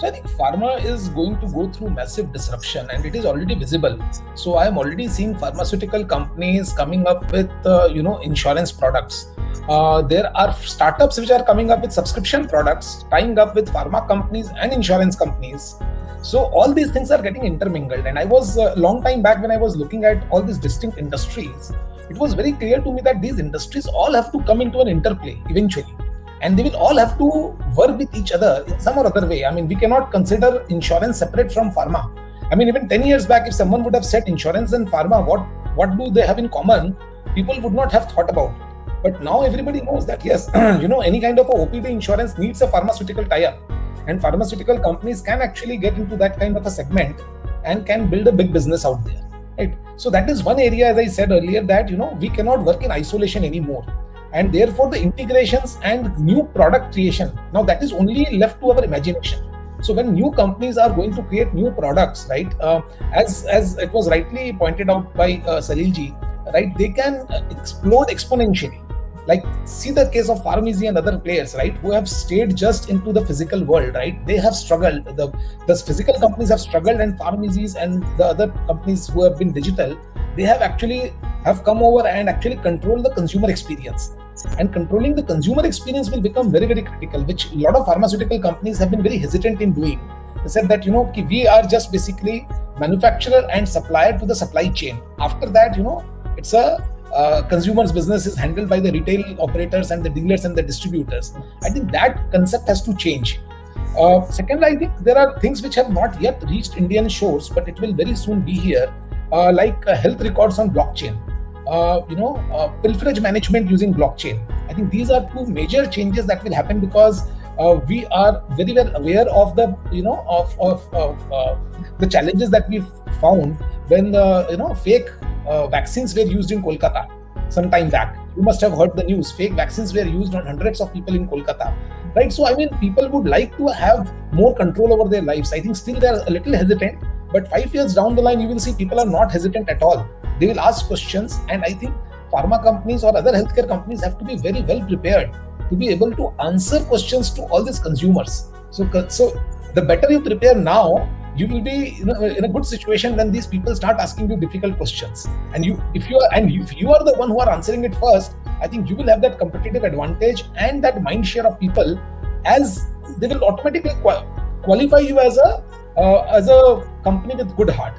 So I think pharma is going to go through massive disruption, and it is already visible. So I am already seeing pharmaceutical companies coming up with insurance products. There are startups which are coming up with subscription products, tying up with pharma companies and insurance companies. So all these things are getting intermingled. And I was a long time back when I was looking at all these distinct industries, it was very clear to me that these industries all have to come into an interplay eventually, and they will all have to work with each other in some or other way. I mean, we cannot consider insurance separate from pharma. I mean, even 10 years back, if someone would have said insurance and pharma, what do they have in common? People would not have thought about it. But now everybody knows that yes, any kind of a OPD insurance needs a pharmaceutical tie-up, and pharmaceutical companies can actually get into that kind of a segment and can build a big business out there, right? So that is one area, as I said earlier, that we cannot work in isolation anymore, and therefore the integrations and new product creation, now that is only left to our imagination. So when new companies are going to create new products, right, as it was rightly pointed out by Salil ji, right, they can explode exponentially. Like, see the case of Pharmacy and other players, right, who have stayed just into the physical world, right? They have struggled. The physical companies have struggled, and pharmacies and the other companies who have been digital, they have actually have come over and actually control the consumer experience. And controlling the consumer experience will become very, very critical, which a lot of pharmaceutical companies have been very hesitant in doing. They said that, we are just basically manufacturer and supplier to the supply chain. After that, it's a consumer's business is handled by the retail operators and the dealers and the distributors. I think that concept has to change. Second, I think there are things which have not yet reached Indian shores, but it will very soon be here, like health records on blockchain, pilferage management using blockchain. I think these are two major changes that will happen, because we are very well aware of the the challenges that we found when fake vaccines were used in Kolkata some time back. You must have heard the news. Fake vaccines were used on hundreds of people in Kolkata, right? So I mean, people would like to have more control over their lives. I think still they're a little hesitant, but 5 years down the line, you will see people are not hesitant at all. They will ask questions, and I think pharma companies or other healthcare companies have to be very well prepared to be able to answer questions to all these consumers. So the better you prepare now, you will be in a good situation when these people start asking you difficult questions. And if you are the one who are answering it first, I think you will have that competitive advantage and that mind share of people, as they will automatically qualify you as a company with good heart.